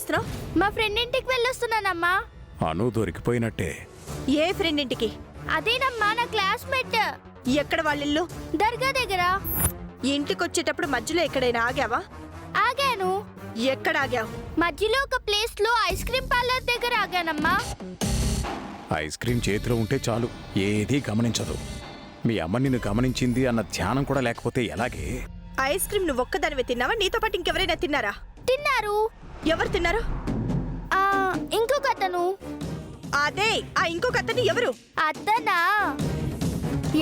చేస్తున్నావు? మా ఫ్రెండ్ ఇంటికి వెళ్ళొస్తున్నానమ్మా. అను దొరికిపోయినట్టే. ఏ ఫ్రెండ్ ఇంటికి? అదేనమ్మా, నా క్లాస్మేట్. ఎక్కడ వాళ్ళిల్లు? దర్గా దగ్గర. ఇంటికి వచ్చేటప్పుడు మధ్యలో ఎక్కడైనా ఆగావా? ఆగాను. ఎక్కడ ఆగావు? మధ్యలో ఒక ప్లేస్ లో ఐస్ క్రీమ్ పార్లర్ దగ్గర ఆగానమ్మా. ఐస్ క్రీమ్ చేతిలో ఉంటే చాలు, ఏదీ గమనించదు. మీ అమ్మ నిన్ను గమనించింది అన్న ధ్యానం కూడా లేకపోతే ఎలాగే? ఐస్ క్రీమ్ నువ్వు ఒక్కదానివే తిన్నావా? నీతో పాటు ఇంకెవరైనా తిన్నారా? తిన్నారు. ఎవరు తిన్నారు? ఇంకొక అతను. అదే, ఆ ఇంకొక అతను ఎవరు? అతనా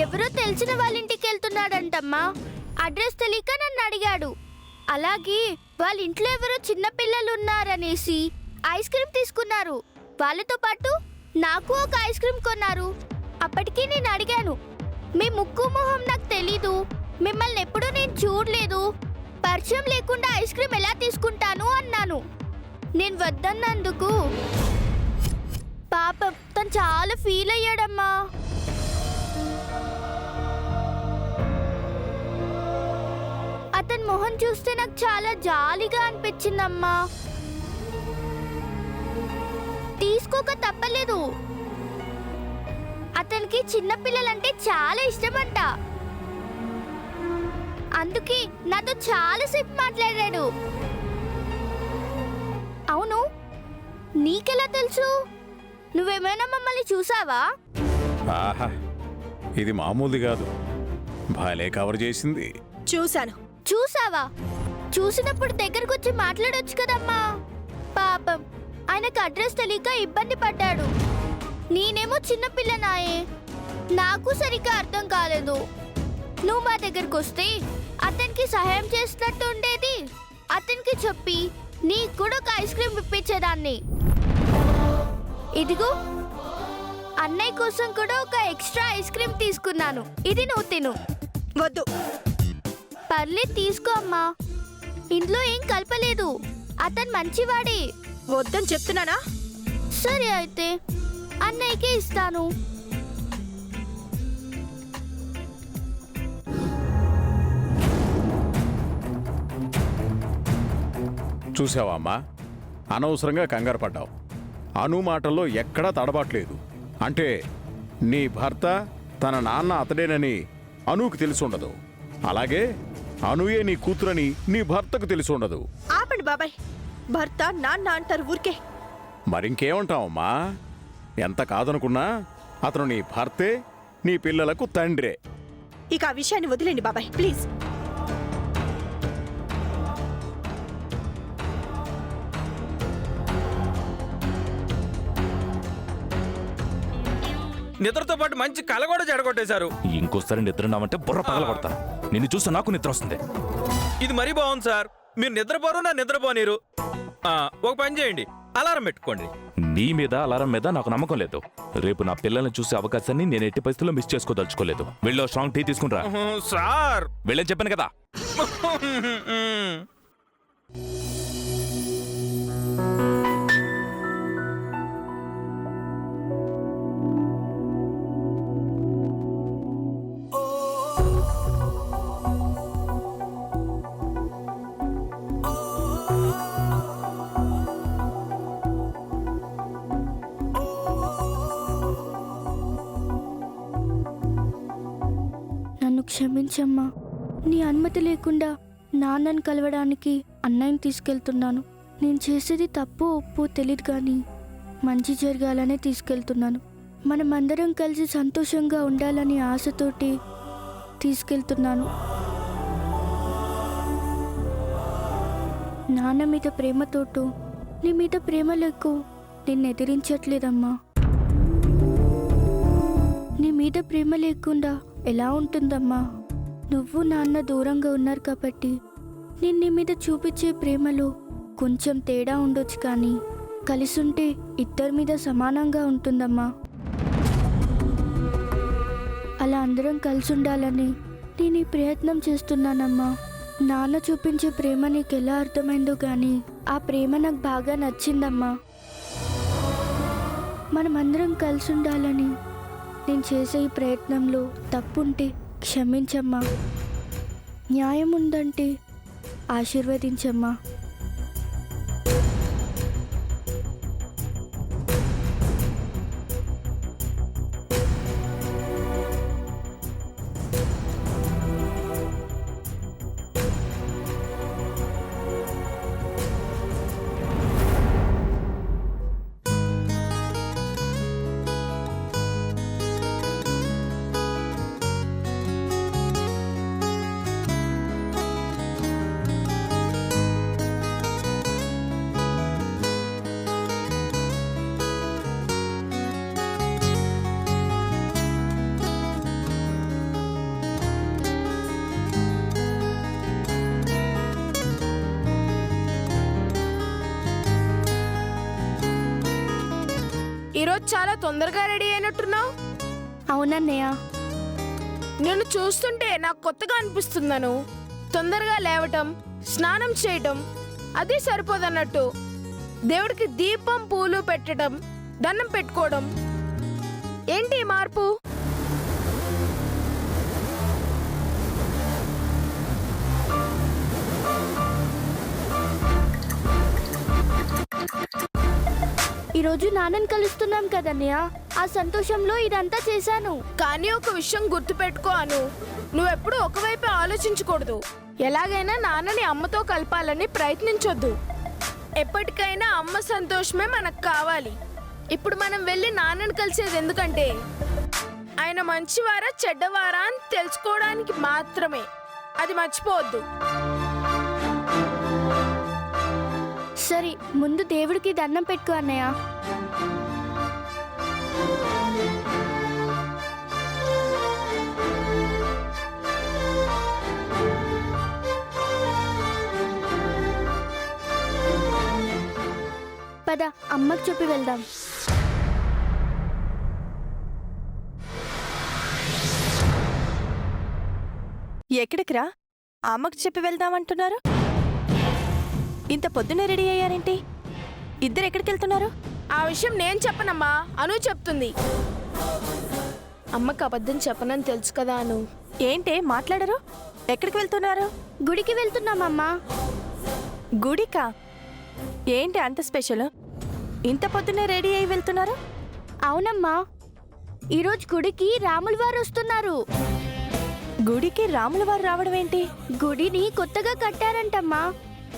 ఎవరో తెలిసిన వాళ్ళ ఇంటికి వెళ్తున్నాడంటమ్మా. అడ్రస్ తెలియక నన్ను అడిగాడు. అలాగే వాళ్ళ ఇంట్లో ఎవరో చిన్న పిల్లలు ఉన్నారనేసి ఐస్ క్రీమ్ తీసుకున్నారు. వాళ్ళతో పాటు నాకు ఒక ఐస్ క్రీమ్ కొన్నారు. అప్పటికి నేను అడిగాను, మీ ముక్కు మొహం నాకు తెలీదు, మిమ్మల్ని ఎప్పుడూ నేను చూడలేదు, పరిచయం లేకుండా ఐస్ క్రీమ్ ఎలా తీసుకుంటాను అన్నాను. నేను వద్దన్నందుకు పాపం తను చాలా ఫీల్ అయ్యాడమ్మా. అతని మొహం చూస్తే నాకు చాలా జాలిగా అనిపించిందమ్మా. తీసుకోక తప్పలేదు. అతనికి చిన్న పిల్లలంటే చాలా ఇష్టమంట. అందుకే నాతో చాలాసేపు మాట్లాడాడు. అవును, నీకెలా తెలుసు? నువ్వేమైనా మమ్మల్ని చూసావా? ఆహా, ఇది మామూలుది కాదు, భలే కవర్ చేసింది. చూశాను. చూసావా? చూసినప్పుడు దగ్గరకు వచ్చి మాట్లాడొచ్చు కదమ్మా. పాపం ఆయనకు అడ్రస్ తెలియక ఇబ్బంది పడ్డాడు. నేనేమో చిన్నపిల్లనాయే, నాకు సరిగ్గా అర్థం కాలేదు. నువ్వు మా దగ్గరకు వస్తే అతనికి సహాయం చేసినట్టు ఉండేది. అతనికి చెప్పి నీకు కూడా ఒక ఐస్ క్రీమ్ ఇప్పించేదాన్ని. ఇదిగో, అన్నయ్య కోసం కూడా ఒక ఎక్స్ట్రా ఐస్ క్రీమ్ తీసుకున్నాను. ఇది నువ్వు తిను. వద్దు. పర్లేదు, తీసుకో అమ్మా. ఇంట్లో ఏం కలపలేదు. అతను మంచివాడే. వద్దని చెప్తున్నానా? సరే అయితే అన్నయ్యకే ఇస్తాను. చూసావా అమ్మా, అనవసరంగా కంగారు పడ్డావు. అను మాటల్లో ఎక్కడా తడబాట్లేదు. అంటే నీ భర్త తన నాన్న అతడేనని అనుకు తెలిసి ఉండదు. అలాగే అనుయే నీ కూతురని నీ భర్తకు తెలిసి ఉండదు. ఆపండి బాబాయ్, భర్త నాన్న అంటారు ఊరికే. మరింకేమంటావమ్మా? ఎంత కాదనుకున్నా అతను నీ భర్తే, నీ పిల్లలకు తండ్రే. ఇక ఆ విషయాన్ని వదిలేండి బాబాయ్, ప్లీజ్. నిద్రతో పాటు మంచి కళ కూడా చెడగొట్టేశారు. ఇంకోసారి నిద్రన్నామంటే బుర్ర పగలగొడతాను. నిన్ను చూస్తే నాకు నిద్ర వస్తుంది. ఇది మరీ బాగుంది సార్. మీరు నిద్రపోరు, నా నిద్రపోనీరు. ఒక పని చేయండి, అలారం పెట్టుకోండి. నీ మీద అలారం మీద నాకు నమ్మకం లేదు. రేపు నా పిల్లల్ని చూసే అవకాశాన్ని నేను ఎట్టి పరిస్థితుల్లో మిస్ చేసుకోదలుచుకోలేదు. వెళ్ళో స్ట్రాంగ్ టీ తీసుకునిరా. సార్ వెళ్ళని చెప్పాను కదా. నన్ను క్షమించమ్మా. నీ అనుమతి లేకుండా నాన్నని కలవడానికి అన్నయ్యని తీసుకెళ్తున్నాను. నేను చేసేది తప్పు ఒప్పు తెలియదు కానీ మంచి జరగాలనే తీసుకెళ్తున్నాను. మనమందరం కలిసి సంతోషంగా ఉండాలని ఆశతోటి తీసుకెళ్తున్నాను. నాన్న మీద ప్రేమతోటో నీ మీద ప్రేమ లేకో నిన్ను ఎదిరించట్లేదమ్మా. నీ మీద ప్రేమ లేకుండా ఎలా ఉంటుందమ్మా? నువ్వు నాన్న దూరంగా ఉన్నారు కాబట్టి నేను నీ మీద చూపించే ప్రేమలో కొంచెం తేడా ఉండొచ్చు, కానీ కలిసుంటే ఇద్దరి మీద సమానంగా ఉంటుందమ్మా. అలా అందరం కలిసి ఉండాలని నేను ఈ ప్రయత్నం చేస్తున్నానమ్మా. నాన్న చూపించే ప్రేమ నీకు ఎలా అర్థమైందో కానీ ఆ ప్రేమ నాకు బాగా నచ్చిందమ్మా. మనమందరం కలిసి ఉండాలని నేను చేసే ఈ ప్రయత్నంలో తప్పుంటే క్షమించమ్మా. న్యాయం ఉందంటే ఆశీర్వదించమ్మా. ఈరోజు చాలా తొందరగా రెడీ అయినట్టున్నావు. అవునన్నయ్య. నిన్ను చూస్తుంటే నాకు కొత్తగా అనిపిస్తున్నాను. తొందరగా లేవటం, స్నానం చేయటం అది సరిపోదన్నట్టు దేవుడికి దీపం పూలు పెట్టడం, దండం పెట్టుకోవడం ఏంటి ఈ మార్పు? ఈరోజు నాన్నని కలుస్తున్నాం కదన్నయ్య, ఆ సంతోషంలో ఇదంతా చేశాను. కానీ ఒక విషయం గుర్తుపెట్టుకో అను, నువ్వెప్పుడు ఒకవైపే ఆలోచించకూడదు. ఎలాగైనా నాన్నని అమ్మతో కలపాలని ప్రయత్నించొద్దు. ఎప్పటికైనా అమ్మ సంతోషమే మనకు కావాలి. ఇప్పుడు మనం వెళ్ళి నాన్నని కలిసేది ఎందుకంటే ఆయన మంచివారా చెడ్డవారా అని తెలుసుకోవడానికి మాత్రమే. అది మర్చిపోవద్దు. సరే, ముందు దేవుడికి దండం పెట్టుకో అన్నయ్య. పద, అమ్మకి చెప్పి వెళ్దాం. ఎక్కడికి రా? అమ్మకు చెప్పి వెళ్దామంటున్నారు. ఇంత పొద్దునే రెడీ అయ్యారేంటి? ఇద్దరు ఎక్కడికి వెళ్తున్నారు? ఆ విషయం నేను చెప్పనమ్మా, అను చెప్తుంది. అమ్మకి అబద్ధం చెప్పనని తెలుసు కదా అను. ఏంటే మాట్లాడరు? ఎక్కడికి వెళ్తున్నారు? గుడికి వెళ్తున్నామమ్మా. గుడికా? ఏంటి అంత స్పెషల్? ఇంత పొద్దునే రెడీ అయి వెళ్తున్నారు? అవునమ్మా, ఈరోజు గుడికి రాముల వారు వస్తున్నారు. గుడికి రాముల వారు రావడం ఏంటి? గుడిని కొత్తగా కట్టారంటమ్మా.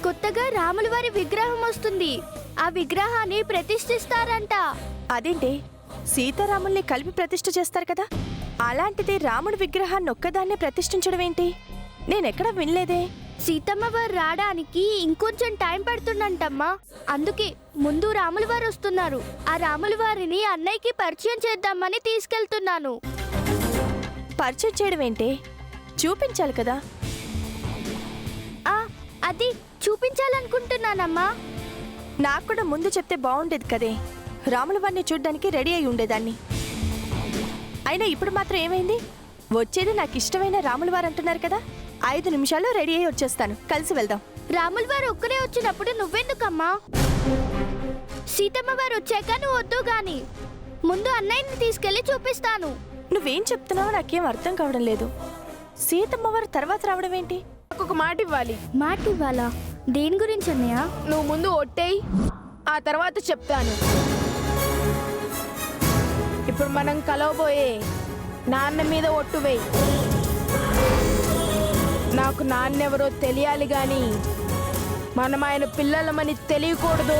కొత్తగా రాముల వారి విగ్రహం వస్తుంది. ఆ విగ్రహాన్ని ప్రతిష్ఠిస్తారంట. అదేంటి, సీతారాముల్ని కలిపి ప్రతిష్ఠ చేస్తారు కదా, అలాంటిది రాముడి విగ్రహాన్ని ఒక్కదాన్నే ప్రతిష్ఠించడం ఏంటి? నేనెక్కడా వినలేదే. సీతమ్మ వారు రావడానికి ఇంకొంచెం టైం పడుతుందంటమ్మా. అందుకే ముందు రాముల వారు వస్తున్నారు. ఆ రాముల వారిని అన్నయ్యకి పరిచయం చేద్దామని తీసుకెళ్తున్నాను. పరిచయం చేయడం ఏంటి? చూపించాలి కదా. అది చూపించాలనుకుంటున్నానమ్మా. నాకు కూడా ముందు చెప్తే బాగుండేది కదే. రాముల వారిని చూడ్డానికి రెడీ అయి ఉండేదాన్ని. అయినా ఇప్పుడు మాత్రం ఏమైంది? వచ్చేది నాకు ఇష్టమైన రాముల వారు అంటున్నారు కదా. 5 నిమిషాల్లో రెడీ అయి వచ్చేస్తాను. కలిసి వెళ్దాం. రాముల వారు ఒక్కరే వచ్చినప్పుడు నువ్వెందుకమ్మా? సీతమ్మ వారు వచ్చాక నువ్వు వద్దు గాని. ముందు అన్నయ్యని తీసుకెళ్లి చూపిస్తాను. నువ్వేం చెప్తున్నావో నాకేం అర్థం కావడం లేదు. సీతమ్మ వారు తర్వాత రావడం ఏంటి? నాకు ఒక మాట ఇవ్వాలి. మాట ఇవ్వాలా? దేని గురించి అన్నయ్య? నువ్వు ముందు ఒట్టేయి, ఆ తర్వాత చెప్తాను. ఇప్పుడు మనం కలవబోయే నాన్న మీద ఒట్టు వేయి. నాకు నాన్నెవరో తెలియాలి గాని మనం ఆయన పిల్లలమని తెలియకూడదు.